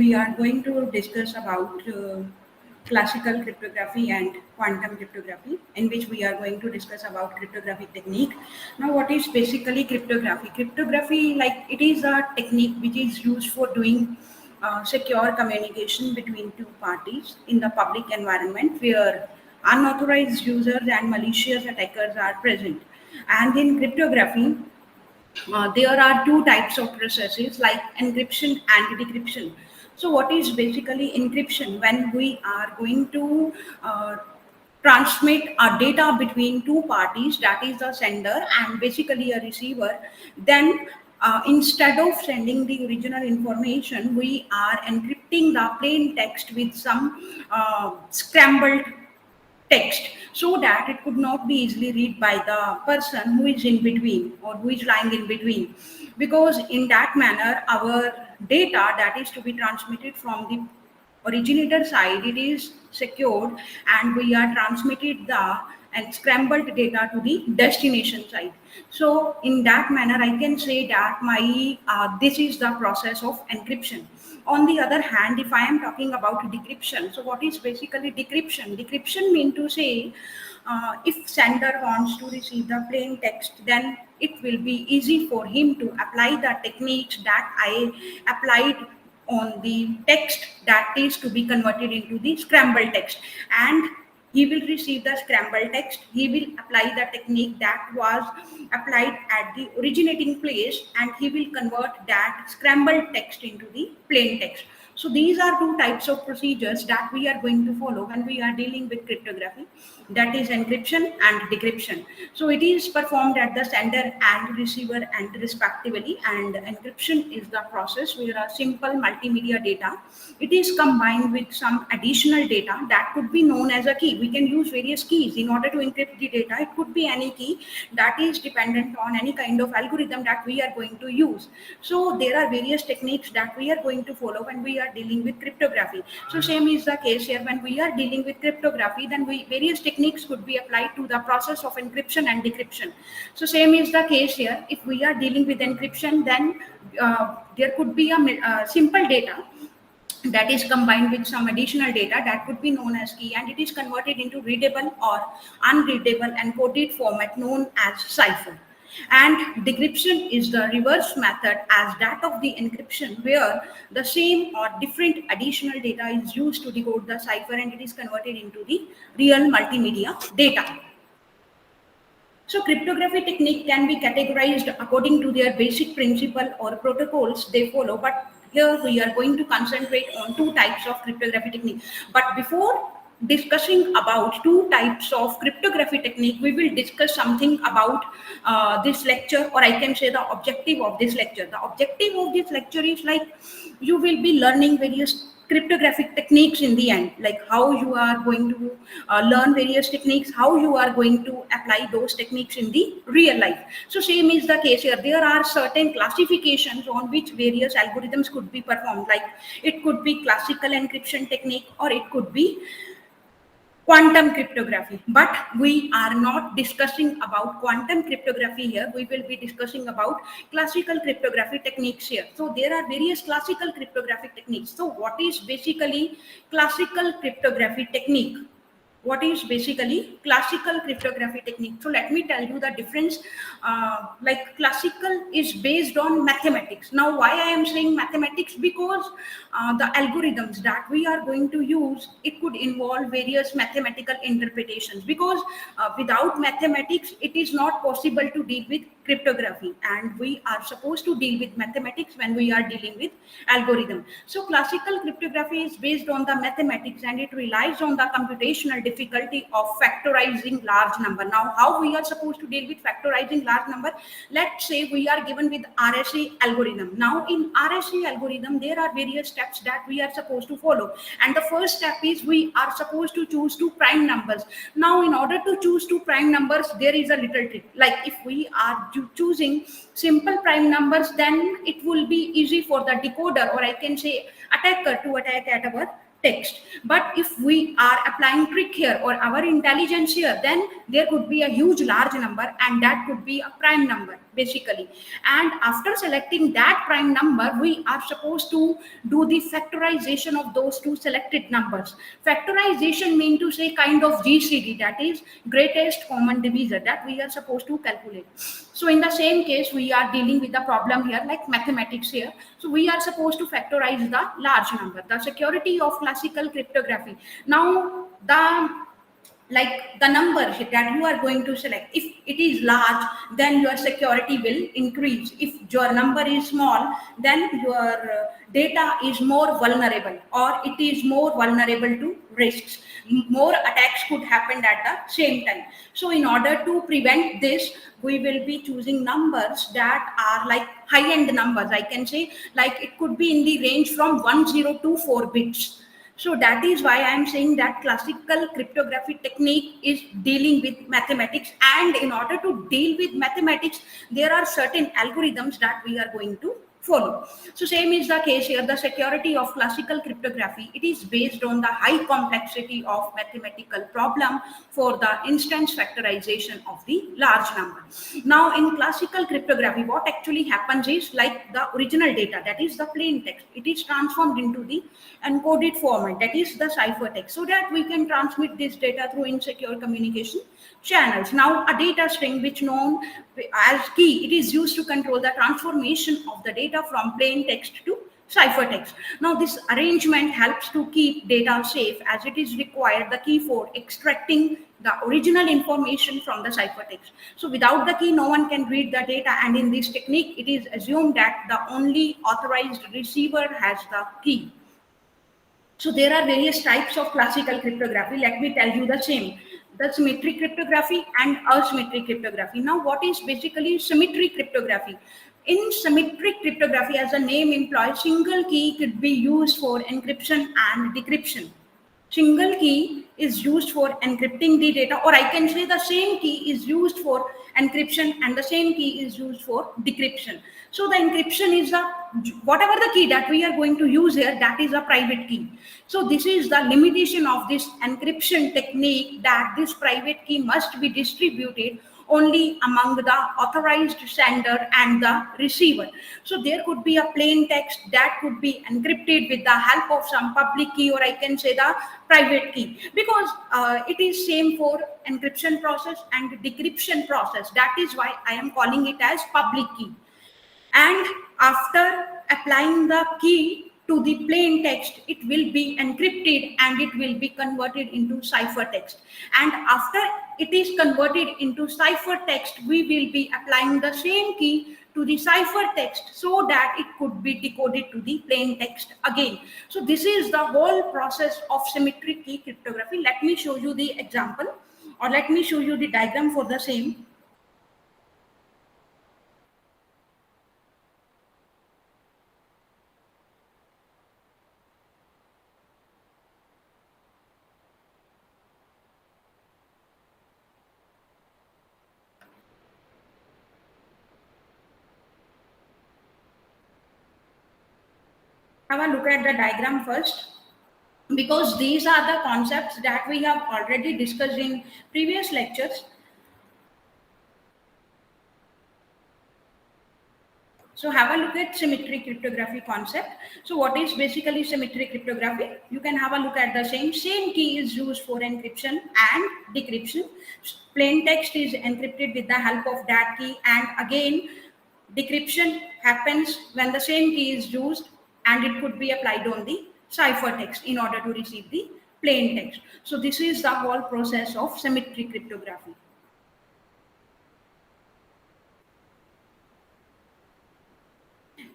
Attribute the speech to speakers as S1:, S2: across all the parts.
S1: we are going to discuss about classical cryptography and quantum cryptography, in which we are going to discuss about cryptographic technique. Now, what is basically cryptography? Cryptography, like it is a technique which is used for doing secure communication between two parties in the public environment where unauthorized users and malicious attackers are present. And in cryptography, there are two types of processes like encryption and decryption. So, what is basically encryption? When we are going to transmit a data between two parties, that is the sender and basically a receiver, then instead of sending the original information, we are encrypting the plain text with some scrambled text so that it could not be easily read by the person who is in between or who is lying in between, because in that manner our data that is to be transmitted from the originator side, it is secured, and we are transmitted the and scrambled data to the destination side. So in that manner I can say that my this is the process of encryption. On the other hand, if I am talking about decryption, so what is basically decryption? Decryption mean to say, if sender wants to receive the plain text, then it will be easy for him to apply the techniques that I applied on the text that is to be converted into the scrambled text, and he will receive the scrambled text. He will apply the technique that was applied at the originating place, and he will convert that scrambled text into the plain text. So these are two types of procedures that we are going to follow when we are dealing with cryptography, that is encryption and decryption. So it is performed at the sender and receiver end respectively, and encryption is the process where a simple multimedia data, it is combined with some additional data that could be known as a key. We can use various keys in order to encrypt the data. It could be any key that is dependent on any kind of algorithm that we are going to use. So there are various techniques that we are going to follow when we are dealing with cryptography. So same is the case here. When we are dealing with cryptography, then we various techniques could be applied to the process of encryption and decryption. So same is the case here. If we are dealing with encryption, then there could be a simple data that is combined with some additional data that could be known as key, and it is converted into readable or unreadable encoded format known as cipher. And decryption is the reverse method as that of the encryption, where the same or different additional data is used to decode the cipher, and it is converted into the real multimedia data. So cryptography technique can be categorized according to their basic principle or protocols they follow, but here we are going to concentrate on two types of cryptography technique. But before discussing about two types of cryptography technique, we will discuss something about this lecture, or I can say the objective of this lecture. The objective of this lecture is like you will be learning various cryptographic techniques in the end, like how you are going to learn various techniques, how you are going to apply those techniques in the real life. So same is the case here. There are certain classifications on which various algorithms could be performed, like it could be classical encryption technique or it could be quantum cryptography. But we are not discussing about quantum cryptography here. We will be discussing about classical cryptography techniques here. So there are various classical cryptographic techniques. So what is basically classical cryptography technique? What is basically classical cryptography technique? So let me tell you the difference. Like classical is based on mathematics. Now why I am saying mathematics? Because the algorithms that we are going to use, it could involve various mathematical interpretations, because without mathematics it is not possible to deal with cryptography, and we are supposed to deal with mathematics when we are dealing with algorithm. So classical cryptography is based on the mathematics, and it relies on the computational difficulty of factorizing large number. Now how we are supposed to deal with factorizing large number? Let's say we are given with RSA algorithm. Now in RSA algorithm there are various steps that we are supposed to follow, and the first step is we are supposed to choose two prime numbers. Now in order to choose two prime numbers, there is a little trick. Like if we are choosing simple prime numbers, then it will be easy for the decoder, or I can say attacker, to attack at our text. But if we are applying trick here or our intelligence here, then there could be a huge large number, and that could be a prime number basically. And after selecting that prime number, we are supposed to do the factorization of those two selected numbers. Factorization mean to say kind of GCD, that is greatest common divisor, that we are supposed to calculate. So in the same case, we are dealing with the problem here like mathematics here. So we are supposed to factorize the large number. The security of classical cryptography. Now the number that you are going to select, if it is large, then your security will increase. If your number is small, then your data is more vulnerable, or it is more vulnerable to risks. More attacks could happen at the same time. So in order to prevent this, we will be choosing numbers that are like high end numbers, I can say, like it could be in the range from 10 to 4 bits. So that is why I am saying that classical cryptography technique is dealing with mathematics, and in order to deal with mathematics, there are certain algorithms that we are going to follow. So same is the case here. The security of classical cryptography, it is based on the high complexity of mathematical problem for the instance factorization of the large number. Now in classical cryptography, what actually happens is like the original data, that is the plain text, it is transformed into the encoded format, that is the ciphertext, so that we can transmit this data through insecure communication channels. Now a data string which known as key, it is used to control the transformation of the data from plain text to ciphertext. Now this arrangement helps to keep data safe, as it is required the key for extracting the original information from the ciphertext. So without the key, no one can read the data, and in this technique, it is assumed that the only authorized receiver has the key. So there are various types of classical cryptography. Let me tell you the same. The symmetric cryptography and asymmetric cryptography. Now, what is basically symmetric cryptography? In symmetric cryptography, as the name implies, single key could be used for encryption and decryption. Single key is used for encrypting the data, or I can say the same key is used for encryption and the same key is used for decryption. So the encryption is the whatever the key that we are going to use here, that is a private key. So this is the limitation of this encryption technique, that this private key must be distributed only among the authorized sender and the receiver. So there could be a plain text that could be encrypted with the help of some public key, or I can say the private key, because it is same for encryption process and decryption process. That is why I am calling it as public key. And after applying the key to the plain text, it will be encrypted and it will be converted into ciphertext. And after it is converted into ciphertext, we will be applying the same key to the ciphertext so that it could be decoded to the plain text again. So this is the whole process of symmetric key cryptography. Let me show you the example, or let me show you the diagram for the same. Have a look at the diagram first, because these are the concepts that we have already discussed in previous lectures. So have a look at symmetric cryptography concept. So what is basically symmetric cryptography? You can have a look at the same key is used for encryption and decryption. Plain text is encrypted with the help of that key, and again decryption happens when the same key is used, and it could be applied on the ciphertext in order to receive the plain text. So this is the whole process of symmetric cryptography.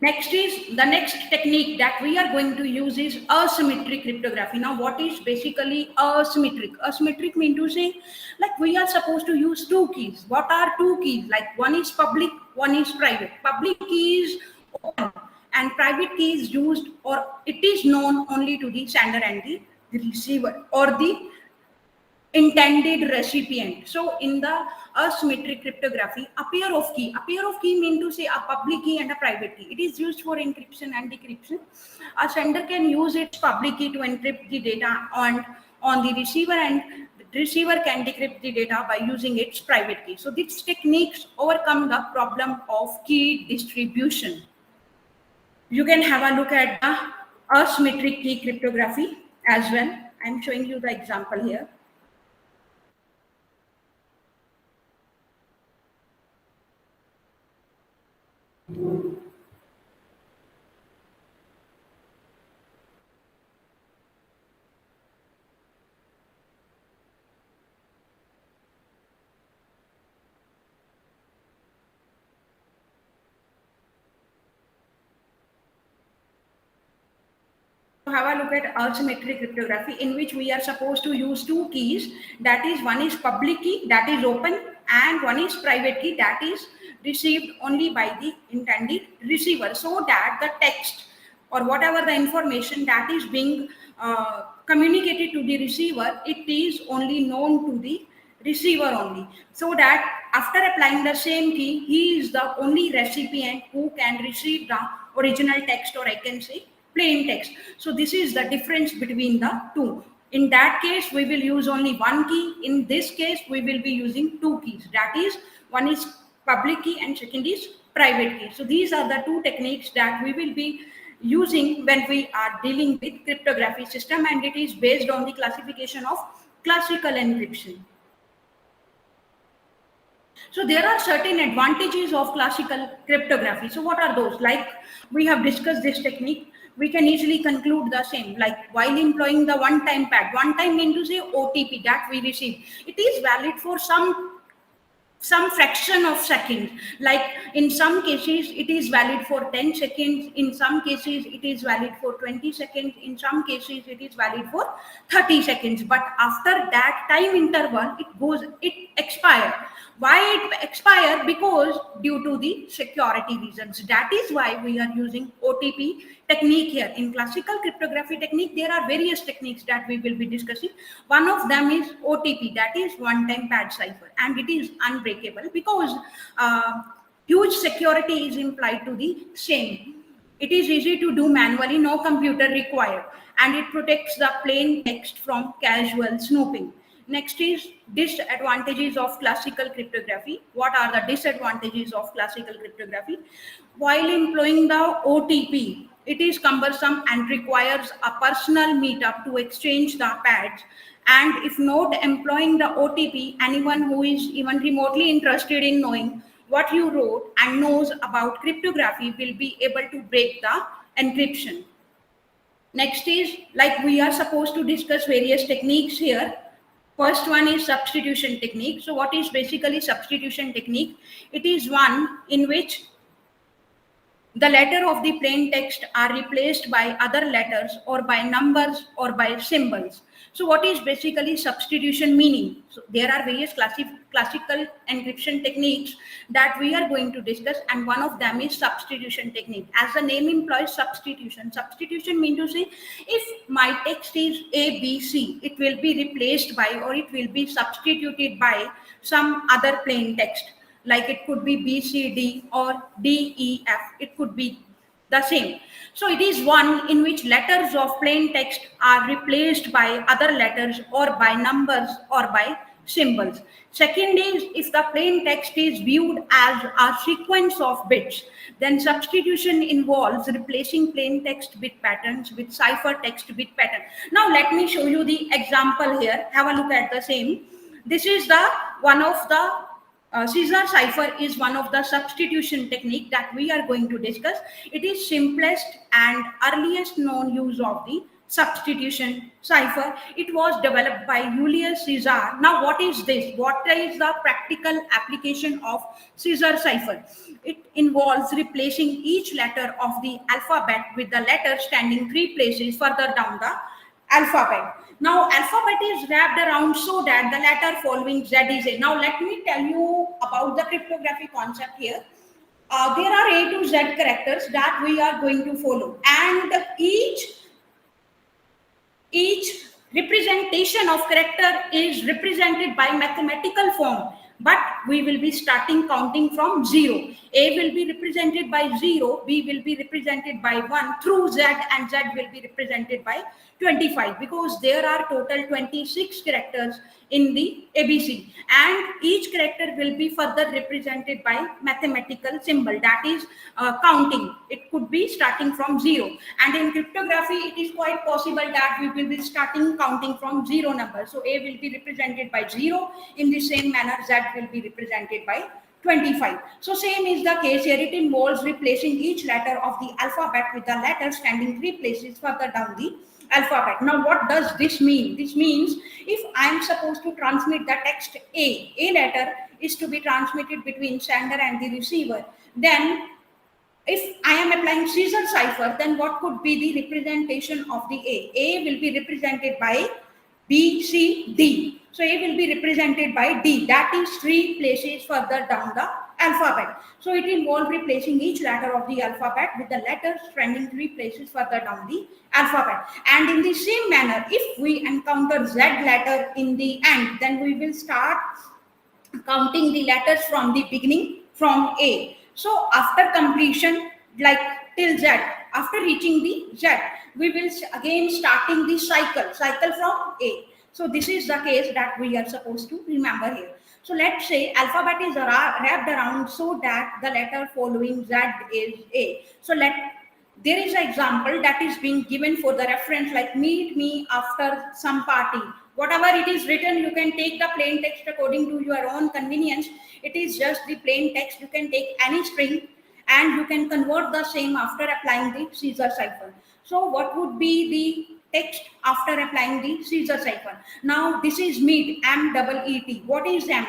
S1: Next is the next technique that we are going to use is asymmetric cryptography. Now, what is basically asymmetric? Asymmetric mean to say, like we are supposed to use two keys. What are two keys? Like one is public, one is private. Public key is open, and private key is used, or it is known only to the sender and the receiver, or the intended recipient. So in the asymmetric cryptography, a pair of key mean to say a public key and a private key. It is used for encryption and decryption. A sender can use its public key to encrypt the data on the receiver, and the receiver can decrypt the data by using its private key. So these techniques overcome the problem of key distribution. You can have a look at the asymmetric key cryptography as well. I'm showing you the example here. Have a look at asymmetric cryptography, in which we are supposed to use two keys. That is, one is public key, that is open, and one is private key, that is received only by the intended receiver, so that the text or whatever the information that is being communicated to the receiver, it is only known to the receiver only, so that after applying the same key, he is the only recipient who can receive the original text, or I can say plain text. So this is the difference between the two. In that case, we will use only one key. In this case, we will be using two keys. That is, one is public key and second is private key. So these are the two techniques that we will be using when we are dealing with cryptography system, and it is based on the classification of classical encryption. So there are certain advantages of classical cryptography. So what are those? Like we have discussed this technique, we can easily conclude the same. Like while employing the one-time pad, one-time mean to say OTP that we receive, it is valid for some fraction of seconds. Like in some cases it is valid for 10 seconds, in some cases it is valid for 20 seconds, in some cases it is valid for 30 seconds, but after that time interval it expires. Why it expire? Because due to the security reasons. That is why we are using OTP technique here. In classical cryptography technique, there are various techniques that we will be discussing. One of them is OTP, that is one-time pad cipher, and it is unbreakable because huge security is implied to the same. It is easy to do manually, no computer required, and it protects the plain text from casual snooping. Next is disadvantages of classical cryptography. What are the disadvantages of classical cryptography? While employing the OTP, it is cumbersome and requires a personal meetup to exchange the pads. And if not employing the OTP, anyone who is even remotely interested in knowing what you wrote and knows about cryptography will be able to break the encryption. Next is, like we are supposed to discuss various techniques here. First one is substitution technique. So what is basically substitution technique? It is one in which the letter of the plain text are replaced by other letters or by numbers or by symbols. So what is basically substitution meaning? So there are various classical encryption techniques that we are going to discuss, and one of them is substitution technique. As the name implies, substitution. Substitution means to say, if my text is ABC, it will be replaced by, or it will be substituted by some other plain text. Like it could be B, C, D or D, E, F. It could be the same. So it is one in which letters of plain text are replaced by other letters or by numbers or by symbols. Second is, if the plain text is viewed as a sequence of bits, then substitution involves replacing plain text bit patterns with ciphertext bit pattern. Now let me show you the example here. Have a look at the same. This is the one of the Caesar cipher is one of the substitution technique that we are going to discuss. It is simplest and earliest known use of the substitution cipher. It was developed by Julius Caesar. Now what is this? What is the practical application of Caesar cipher? It involves replacing each letter of the alphabet with the letter standing 3 places further down the alphabet. Now alphabet is wrapped around so that the letter following Z is A. Now let me tell you about the cryptography concept here. There are A to Z characters that we are going to follow, and each representation representation of character is represented by mathematical form, but we will be starting counting from 0. A will be represented by 0, B will be represented by 1 through Z, and Z will be represented by 25, because there are total 26 characters in the ABC, and each character will be further represented by mathematical symbol, that is counting. It could be starting from 0, and in cryptography it is quite possible that we will be starting counting from 0 number. So A will be represented by 0. In the same manner, Z will be represented by 25. So same is the case here. It involves replacing each letter of the alphabet with the letter standing 3 places further down the alphabet. Now what does this mean? This means if I am supposed to transmit the text A letter is to be transmitted between sender and the receiver, then if I am applying Caesar cipher, then what could be the representation of the A? A will be represented by B, C, D. So A will be represented by D. That is 3 places further down the alphabet. So it involves replacing each letter of the alphabet with the letters standing 3 places further down the alphabet. And in the same manner, if we encounter Z letter in the end, then we will start counting the letters from the beginning from A. So after completion, like till Z, after reaching the Z, we will again starting the cycle from A. So this is the case that we are supposed to remember here. So let's say alphabet is wrapped around so that the letter following Z is A. So there is an example that is being given for the reference, like meet me after some party. Whatever it is written, you can take the plain text according to your own convenience. It is just the plain text. You can take any string and you can convert the same after applying the Caesar cipher. So what would be the text after applying the Caesar cipher? Now this is meet, M-E-E-T. What is M?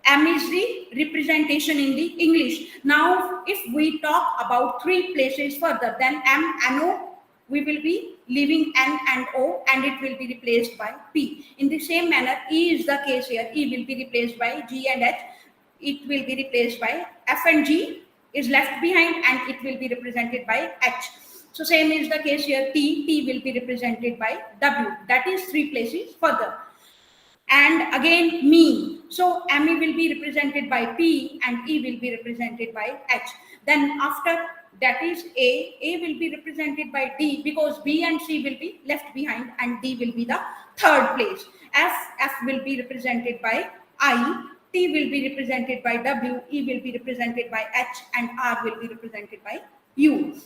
S1: M is the representation in the English. Now if we talk about 3 places further, then M, N-O, we will be leaving N and O, and it will be replaced by P. In the same manner, E is the case here. E will be replaced by G and H. It will be replaced by F and G is left behind, and it will be represented by H. So same is the case here. T will be represented by W. That is 3 places further. And again me. So ME will be represented by P and E will be represented by H. Then after that is A will be represented by D, because B and C will be left behind and D will be the 3rd place. F will be represented by I, T will be represented by W, E will be represented by H, and R will be represented by U.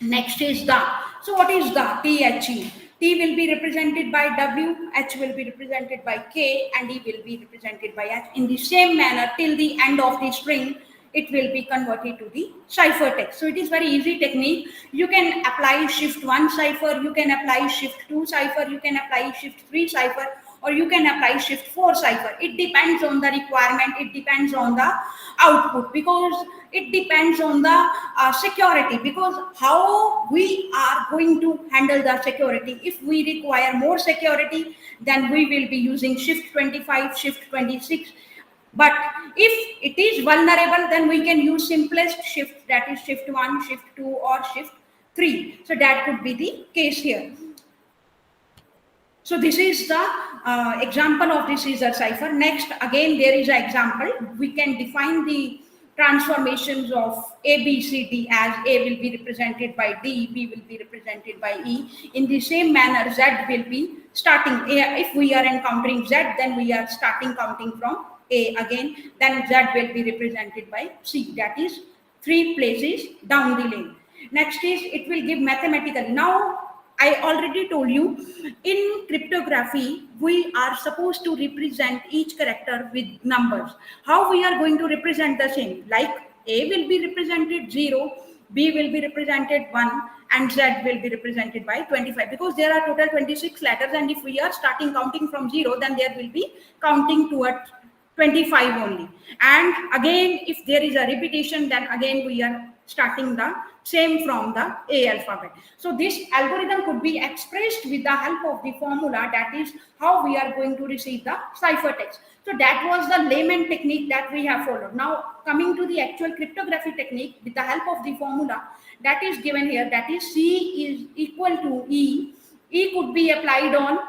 S1: Next is the. So what is the? THE. T will be represented by W, H will be represented by K, and E will be represented by H. In the same manner, till the end of the string, it will be converted to the cipher text. So it is very easy technique. You can apply shift 1 cipher, you can apply shift 2 cipher, you can apply shift 3 cipher, or you can apply shift 4 cipher. It depends on the requirement, it depends on the output, because it depends on the security, because how we are going to handle the security. If we require more security, then we will be using shift 25, shift 26. But if it is vulnerable, then we can use simplest shift, that is shift 1, shift 2, or shift 3. So that could be the case here. So this is the example of the Caesar cipher. Next, again, there is an example. We can define the transformations of A, B, C, D as A will be represented by D, B will be represented by E. In the same manner, Z will be starting. If we are encountering Z, then we are starting counting from A again. Then Z will be represented by C. That is 3 places down the lane. Next is, it will give mathematically. Now, I already told you, in cryptography, we are supposed to represent each character with numbers. How we are going to represent the same? Like A will be represented 0, B will be represented 1, and Z will be represented by 25, because there are total 26 letters, and if we are starting counting from 0, then there will be counting towards 25 only. And again, if there is a repetition, then again we are starting the same from the A alphabet. So this algorithm could be expressed with the help of the formula, that is how we are going to receive the cipher text. So that was the layman technique that we have followed. Now coming to the actual cryptography technique with the help of the formula that is given here, that is C is equal to E. E could be applied on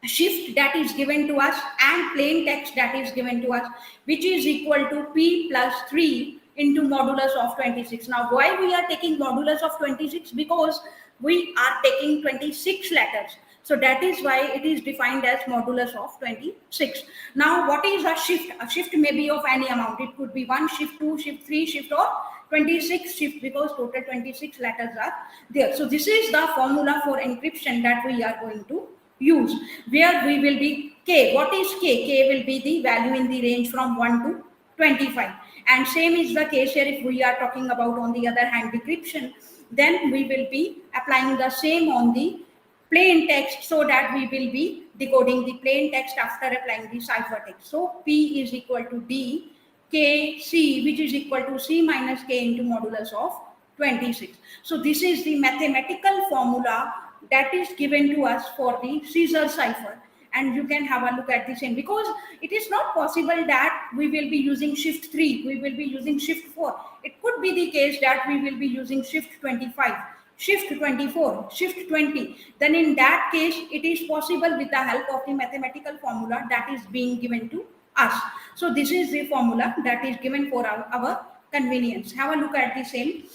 S1: shift that is given to us and plain text that is given to us, which is equal to p plus 3 into modulus of 26. Now, why we are taking modulus of 26? Because we are taking 26 letters. So that is why it is defined as modulus of 26. Now, what is a shift? A shift may be of any amount. It could be 1 shift, 2 shift, 3 shift, or 26 shift, because total 26 letters are there. So this is the formula for encryption that we are going to use, where we will be k. What is k? K will be the value in the range from 1 to 25. And same is the case here if we are talking about, on the other hand, decryption. Then we will be applying the same on the plain text, so that we will be decoding the plain text after applying the ciphertext. So P is equal to D K C, which is equal to C minus K into modulus of 26. So this is the mathematical formula that is given to us for the Caesar cipher. And you can have a look at the same, because it is not possible that we will be using shift 3, we will be using shift 4. It could be the case that we will be using shift 25, shift 24, shift 20. Then in that case, it is possible with the help of the mathematical formula that is being given to us. So this is the formula that is given for our convenience. Have a look at the same.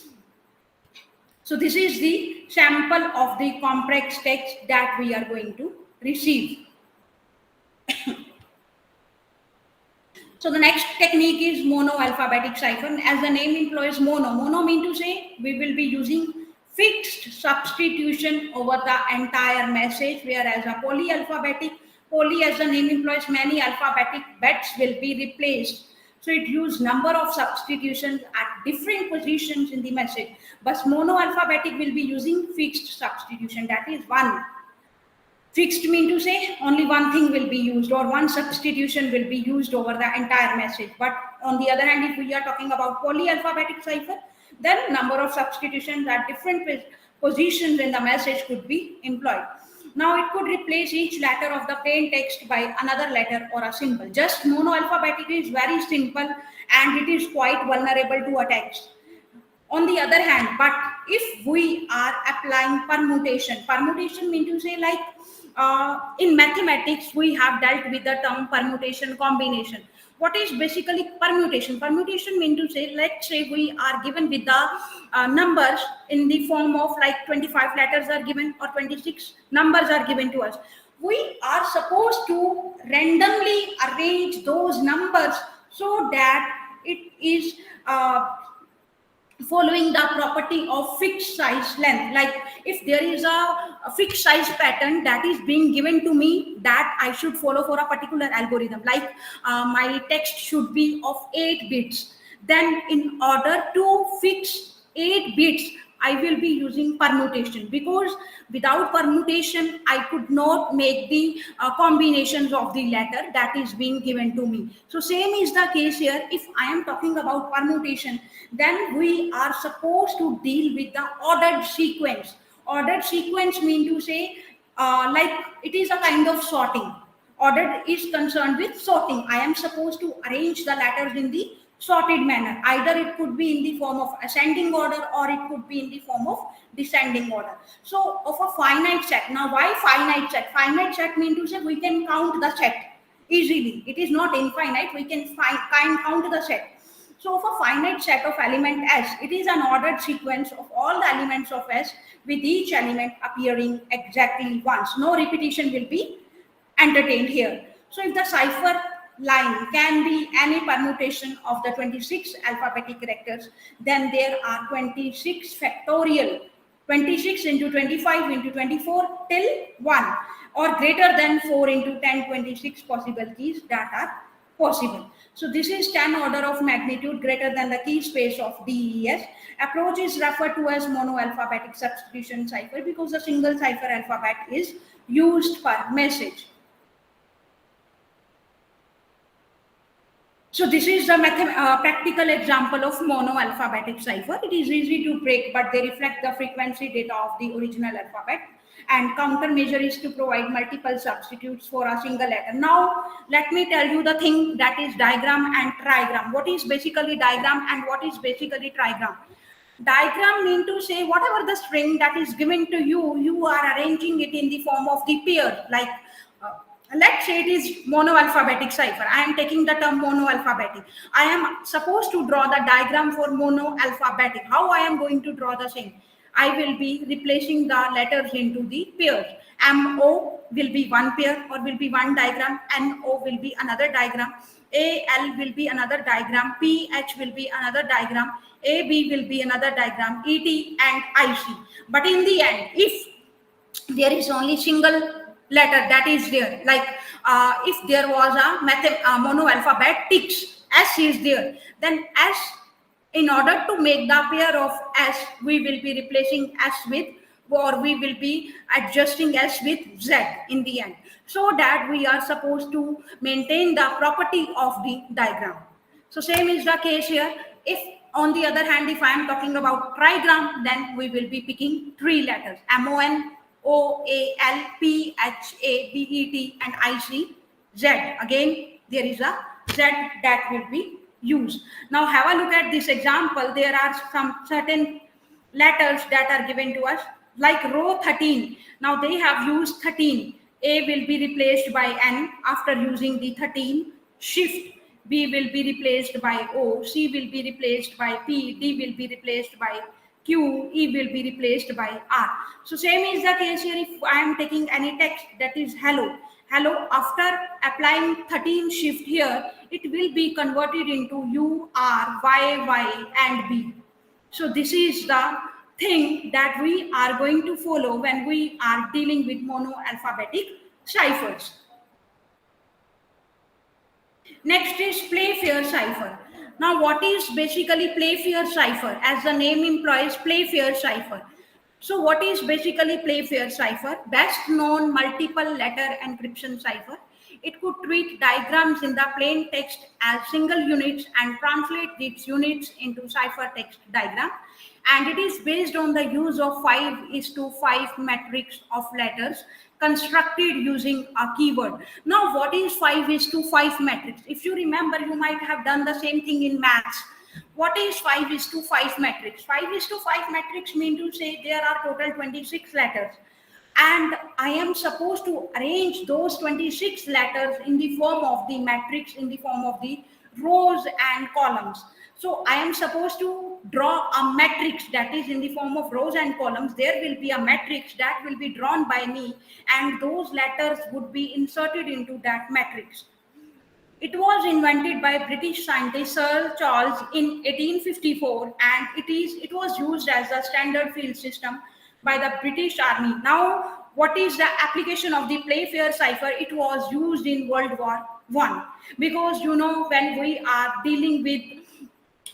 S1: So this is the sample of the complex text that we are going to receive. So the next technique is monoalphabetic cipher. As the name implies, mono mean to say we will be using fixed substitution over the entire message, whereas a polyalphabetic, poly as the name implies, many alphabetic bits will be replaced. So it uses number of substitutions at different positions in the message. But monoalphabetic will be using fixed substitution, that is one. Fixed mean to say only one thing will be used, or one substitution will be used over the entire message. But on the other hand, if we are talking about polyalphabetic cipher, then number of substitutions at different positions in the message could be employed. Now it could replace each letter of the plain text by another letter or a symbol. Just monoalphabetic is very simple and it is quite vulnerable to attacks. On the other hand, but if we are applying permutation mean to say, like in mathematics we have dealt with the term permutation, combination. What is basically permutation? Permutation mean to say, let's say we are given with the numbers in the form of like 25 letters are given or 26 numbers are given to us. We are supposed to randomly arrange those numbers so that it is following the property of fixed size length. Like if there is a fixed size pattern that is being given to me, that I should follow for a particular algorithm, like my text should be of 8 bits, then in order to fix 8 bits I will be using permutation, because without permutation I could not make the combinations of the letter that is being given to me. So same is the case here. If I am talking about permutation, then we are supposed to deal with the ordered sequence. Ordered sequence mean to say like it is a kind of sorting. Ordered is concerned with sorting. I am supposed to arrange the letters in the sorted manner. Either it could be in the form of ascending order or it could be in the form of descending order. So of a finite set. Now why finite set? Finite set mean to say we can count the set easily. It is not infinite. We can count the set. So for finite set of element S, it is an ordered sequence of all the elements of S, with each element appearing exactly once. No repetition will be entertained here. So if the cipher line can be any permutation of the 26 alphabetic characters, then there are 26 factorial, 26 into 25 into 24 till 1, or greater than 4 into 10, 26 possible keys that are possible. So this is 10 order of magnitude greater than the key space of DES. Approach is referred to as monoalphabetic substitution cipher because a single cipher alphabet is used per message. So this is the practical example of monoalphabetic cipher. It is easy to break, but they reflect the frequency data of the original alphabet. And countermeasure is to provide multiple substitutes for a single letter. Now, let me tell you the thing that is diagram and trigram. What is basically diagram and what is basically trigram? Diagram mean to say whatever the string that is given to you, you are arranging it in the form of the pair. Like let's say it is monoalphabetic cipher. I am taking the term monoalphabetic. I am supposed to draw the diagram for monoalphabetic. How I am going to draw the same? I will be replacing the letters into the pairs. MO will be one pair or will be one diagram. NO will be another diagram. AL will be another diagram. PH will be another diagram. AB will be another diagram. ET and IC. But in the end, if there is only single letter that is there, like if there was a mono alphabetics, s is there, then s, in order to make the pair of s, we will be replacing s with, or we will be adjusting s with z in the end, so that we are supposed to maintain the property of the diagram. So same is the case here. If on the other hand, if I am talking about trigram, then we will be picking three letters: MON, OAL, PHABET, and IC, Z. Again, there is a Z that will be used. Now have a look at this example. There are some certain letters that are given to us, like row 13. Now they have used 13. A will be replaced by N after using the 13. Shift. B will be replaced by O. C will be replaced by P. D will be replaced by Q. E will be replaced by R. So same is the case here. If I am taking any text that is hello, hello, after applying 13 shift here, it will be converted into U, R, Y, Y, and B. So this is the thing that we are going to follow when we are dealing with monoalphabetic ciphers. Next is Playfair cipher. Now, what is basically Playfair cipher? As the name implies, Playfair cipher. So, what is basically Playfair cipher? Best known multiple letter encryption cipher. It could treat diagrams in the plain text as single units and translate its units into ciphertext diagram. And it is based on the use of 5:5 matrix of letters constructed using a keyword. Now, what is 5:5 matrix? If you remember, you might have done the same thing in maths. What is 5:5 matrix? 5:5 matrix mean to say there are total 26 letters, and I am supposed to arrange those 26 letters in the form of the matrix, in the form of the rows and columns. So I am supposed to draw a matrix that is in the form of rows and columns. There will be a matrix that will be drawn by me, and those letters would be inserted into that matrix. It was invented by British scientist Sir Charles in 1854, and it was used as a standard field system by the British Army. Now, what is the application of the Playfair cipher? It was used in World War One, because when we are dealing with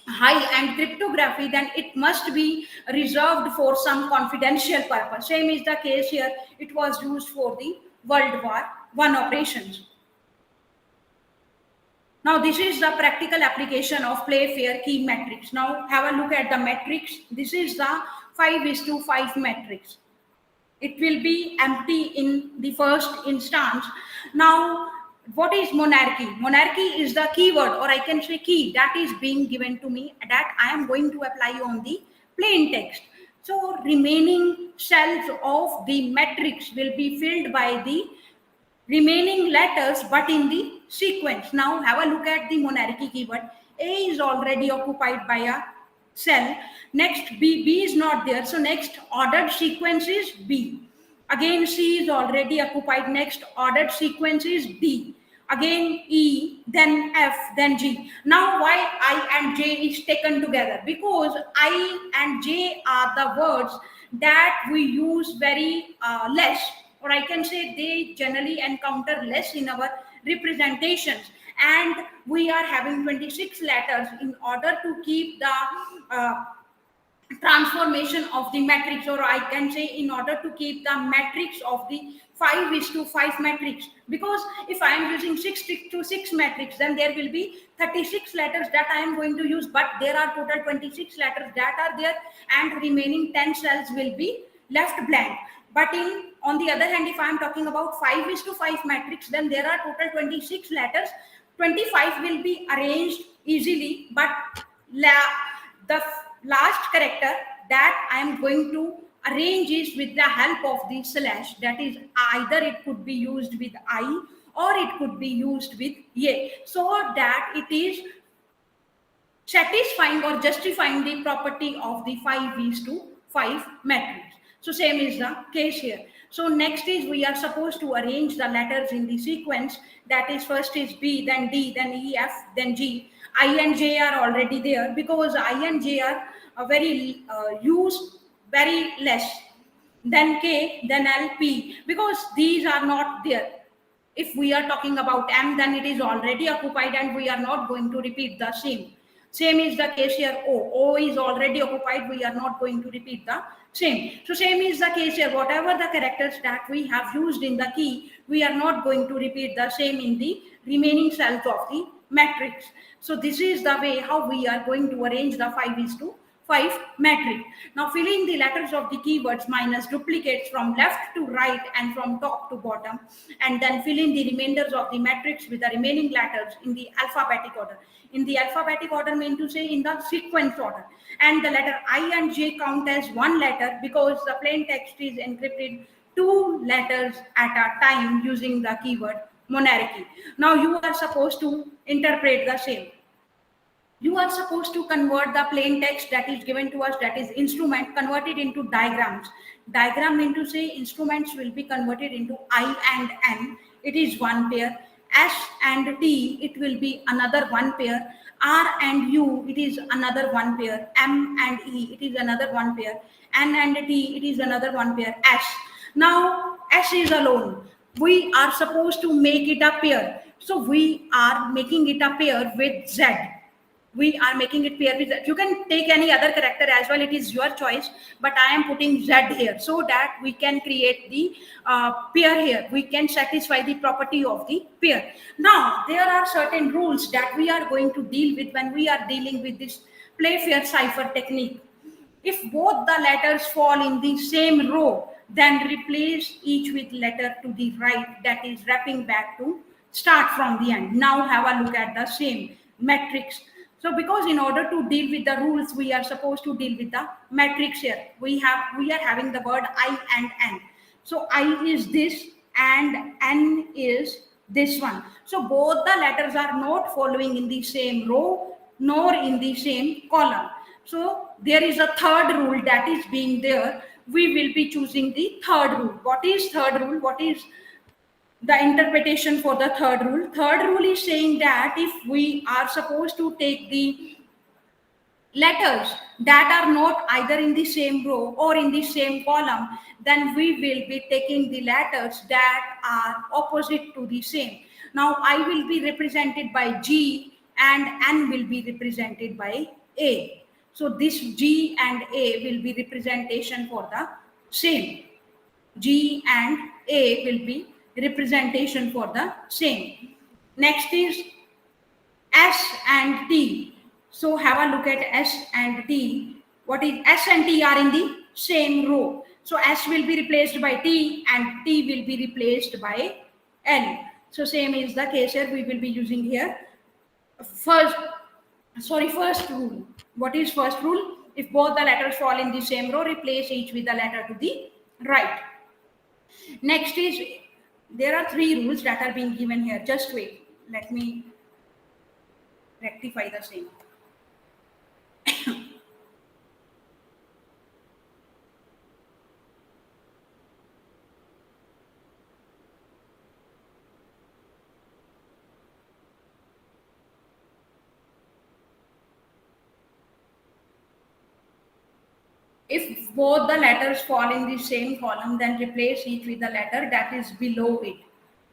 S1: high-end cryptography, then it must be reserved for some confidential purpose. Same is the case here. It was used for the World War One operations. Now, this is the practical application of Playfair key matrix. Now, have a look at the matrix. This is the 5:5 matrix. It will be empty in the first instance. Now, what is monarchy? Monarchy is the keyword, or I can say key, that is being given to me, that I am going to apply on the plain text. So remaining cells of the matrix will be filled by the remaining letters, but in the sequence. Now have a look at the monarchy keyword. A is already occupied by a cell. Next B is not there, so next ordered sequence is B. Again C is already occupied. Next ordered sequence is D. Again E, then F, then G. Now why I and J is taken together? Because I and J are the words that we use very less, or I can say they generally encounter less in our representations, and we are having 26 letters. In order to keep the transformation of the matrix, or I can say in order to keep the matrix of the 5:5 matrix, because if I am using 6:6 matrix, then there will be 36 letters that I am going to use, but there are total 26 letters that are there, and remaining 10 cells will be left blank. But on the other hand, if I am talking about 5:5 matrix, then there are total 26 letters. 25 will be arranged easily, but the last character that I am going to arrange is with the help of the slash. That is, either it could be used with I, or it could be used with A, so that it is satisfying or justifying the property of the 5 is to 5 matrix. So same is the case here. So next is we are supposed to arrange the letters in the sequence, that is first is B, then D, then E, F, then G. I and J are already there because I and J are very used very less. Then K, then L, P, because these are not there. If we are talking about M, then it is already occupied and we are not going to repeat the same. Same is the case here. O is already occupied. We are not going to repeat the same. So same is the case here. Whatever the characters that we have used in the key, we are not going to repeat the same in the remaining cells of the matrix. So this is the way how we are going to arrange the 5 is to 5 matrix. Now fill in the letters of the keywords minus duplicates from left to right and from top to bottom, and then fill in the remainders of the matrix with the remaining letters in the alphabetic order. In the alphabetic order mean to say in the sequence order, and the letter I and J count as one letter because the plain text is encrypted 2 letters at a time using the keyword monarchy. Now you are supposed to interpret the same. You are supposed to convert the plain text that is given to us, that is instrument, convert it into diagrams. Diagram mean to say instruments will be converted into I and N, it is one pair. S and T, it will be another one pair. R and U, it is another one pair. M and E, it is another one pair. N and T, it is another one pair. S. Now S is alone. We are supposed to make it a pair. So we are making it a pair with Z. We are making it pair with Z. You can take any other character as well, it is your choice, but I am putting Z here so that we can create the pair here. We can satisfy the property of the pair. Now there are certain rules that we are going to deal with when we are dealing with this Playfair cipher technique. If both the letters fall in the same row, then replace each with letter to the right, that is wrapping back to start from the end. Now have a look at the same matrix. So because in order to deal with the rules, we are supposed to deal with the matrix here. We are having the word I and N. So I is this and N is this one. So both the letters are not following in the same row nor in the same column. So there is a third rule that is being there. We will be choosing the third rule. What is third rule? What is the interpretation for the third rule? Third rule is saying that if we are supposed to take the letters that are not either in the same row or in the same column, then we will be taking the letters that are opposite to the same. Now I will be represented by G and N will be represented by A. So this G and A will be representation for the same. G and A will be representation for the same. Next is S and T. So have a look at S and T. What is S and T are in the same row. So S will be replaced by T and T will be replaced by N. So same is the case here. We will be using here first rule. What is first rule? If both the letters fall in the same row, replace each with the letter to the right. Next is, there are 3 rules that are being given here. Just wait. Let me rectify the same. If both the letters fall in the same column, then replace each with the letter that is below it.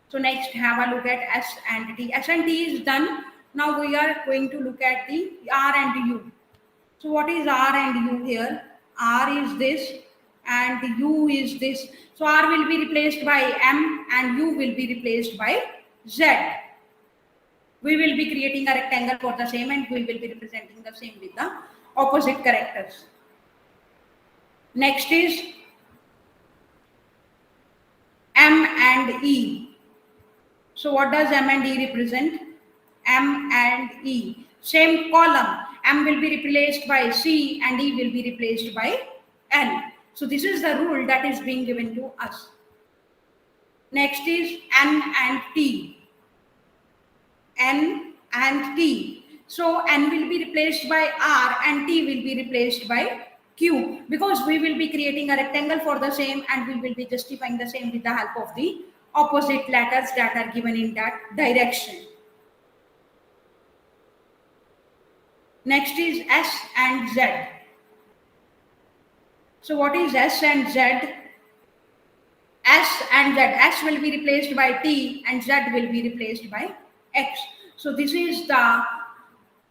S1: So next, have a look at S and T. S and T is done. Now we are going to look at the R and U. So what is R and U here? R is this and U is this. So R will be replaced by M and U will be replaced by Z. We will be creating a rectangle for the same and we will be representing the same with the opposite characters. Next is M and E. So what does M and E represent? M and E. Same column. M will be replaced by C and E will be replaced by N. So this is the rule that is being given to us. Next is N and T. N and T. So N will be replaced by R and T will be replaced by Q, because we will be creating a rectangle for the same and we will be justifying the same with the help of the opposite letters that are given in that direction. Next is S and Z. So what is S and Z? S and Z. S will be replaced by T and Z will be replaced by X. So this is the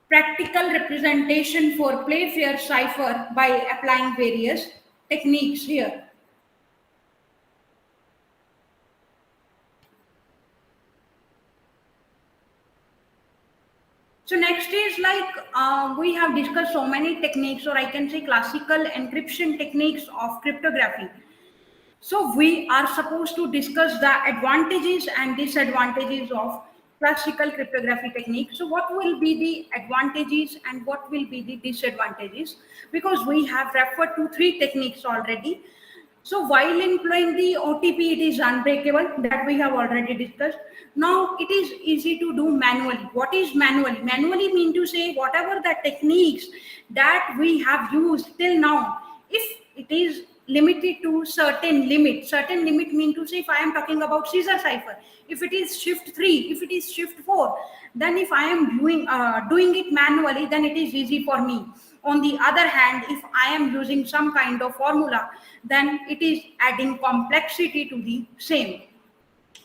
S1: practical representation for Playfair cipher by applying various techniques here. So next is like we have discussed so many techniques, or I can say classical encryption techniques of cryptography. So we are supposed to discuss the advantages and disadvantages of classical cryptography technique. So what will be the advantages and what will be the disadvantages? Because we have referred to three techniques already. So while employing the OTP, it is unbreakable, that we have already discussed. Now it is easy to do manually. What is manually? Manually mean to say whatever the techniques that we have used till now, if it is limited to certain limit mean to say if I am talking about Caesar cipher, if it is shift 3, if it is shift 4, then if I am doing it manually, then it is easy for me. On the other hand, if I am using some kind of formula, then it is adding complexity to the same.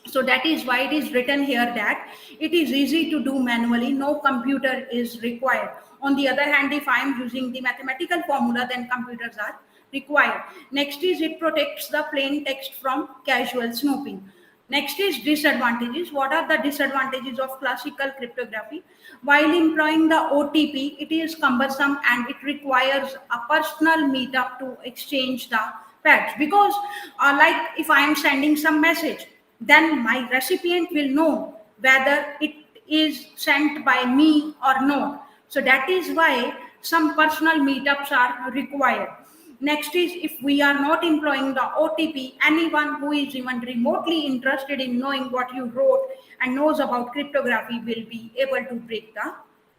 S1: So that is why it is written here that it is easy to do manually, no computer is required. On the other hand, if I am using the mathematical formula, then computers are required. Next is it protects the plain text from casual snooping. Next is disadvantages. What are the disadvantages of classical cryptography? While employing the OTP, it is cumbersome and it requires a personal meetup to exchange the pads. Because like if I am sending some message, then my recipient will know whether it is sent by me or not. So that is why some personal meetups are required. Next is if we are not employing the OTP, anyone who is even remotely interested in knowing what you wrote and knows about cryptography will be able to break the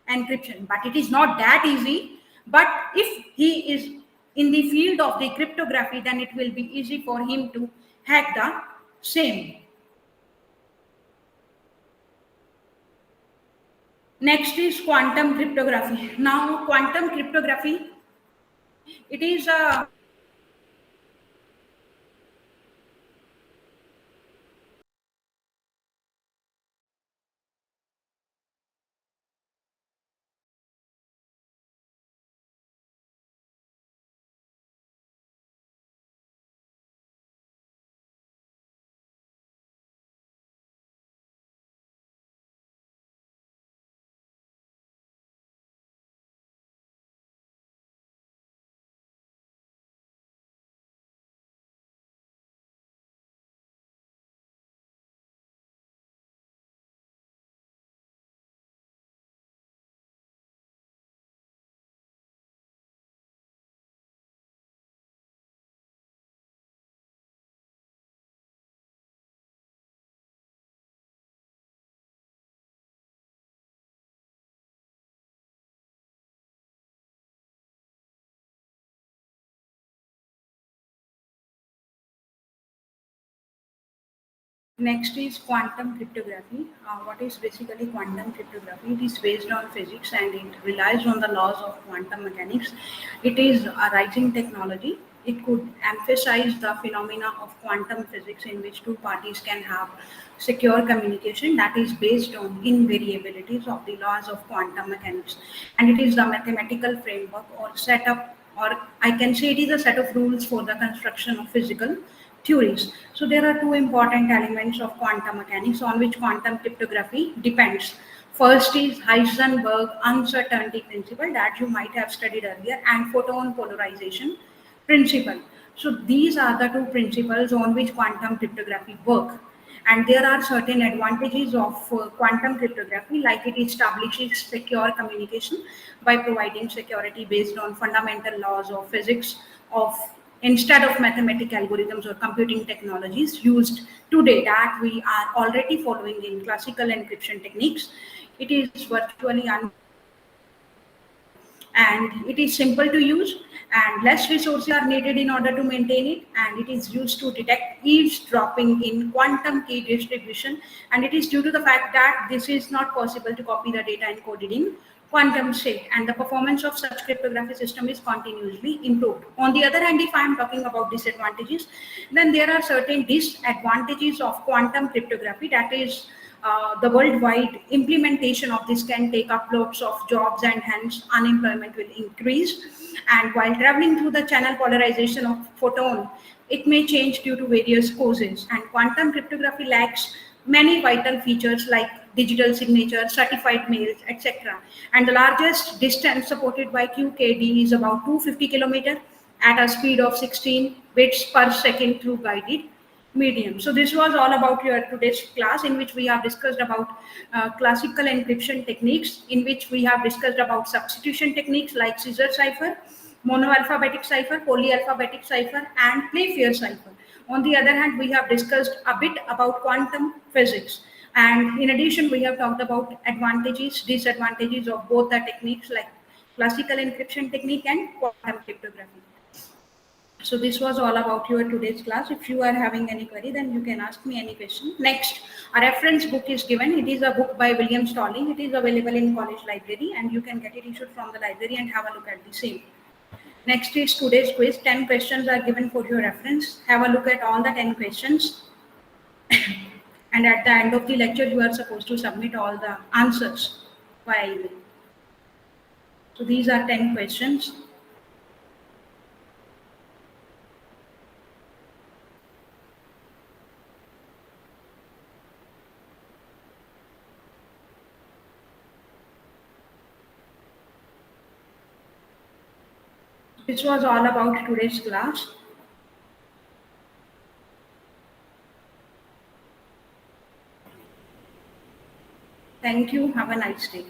S1: encryption. But it is not that easy. But if he is in the field of the cryptography, then it will be easy for him to hack the same. Next is quantum cryptography. Now, quantum cryptography, it is a Next is quantum cryptography. What is basically quantum cryptography? It is based on physics and it relies on the laws of quantum mechanics. It is a rising technology. It could emphasize the phenomena of quantum physics in which two parties can have secure communication that is based on invariabilities of the laws of quantum mechanics. And it is the mathematical framework or setup, or I can say it is a set of rules for the construction of physical theories. So there are two important elements of quantum mechanics on which quantum cryptography depends. First is Heisenberg uncertainty principle that you might have studied earlier, and photon polarization principle. So these are the two principles on which quantum cryptography work. And there are certain advantages of quantum cryptography, like it establishes secure communication by providing security based on fundamental laws of physics of instead of mathematical algorithms or computing technologies used today that we are already following in classical encryption techniques. It is virtually and it is simple to use, and less resources are needed in order to maintain it, and it is used to detect eavesdropping in quantum key distribution, and it is due to the fact that this is not possible to copy the data encoded in quantum state, and the performance of such cryptography system is continuously improved. On the other hand, if I am talking about disadvantages, then there are certain disadvantages of quantum cryptography, that is the worldwide implementation of this can take up lots of jobs and hence unemployment will increase. And while traveling through the channel polarization of photon, it may change due to various causes. And quantum cryptography lacks many vital features like digital signature, certified mails, etc. And the largest distance supported by QKD is about 250 kilometers at a speed of 16 bits per second through guided medium. So this was all about your today's class, in which we have discussed about classical encryption techniques, in which we have discussed about substitution techniques like scissor cipher, monoalphabetic cipher, polyalphabetic cipher, and Playfair cipher. On the other hand, we have discussed a bit about quantum physics. And in addition, we have talked about advantages, disadvantages of both the techniques like classical encryption technique and quantum cryptography. So this was all about your today's class. If you are having any query, then you can ask me any question. Next, a reference book is given. It is a book by William Stalling. It is available in college library and you can get it issued from the library and have a look at the same. Next is today's quiz. 10 questions are given for your reference. Have a look at all the 10 questions. And at the end of the lecture, you are supposed to submit all the answers via email. So these are 10 questions. This was all about today's class. Thank you. Have a nice day.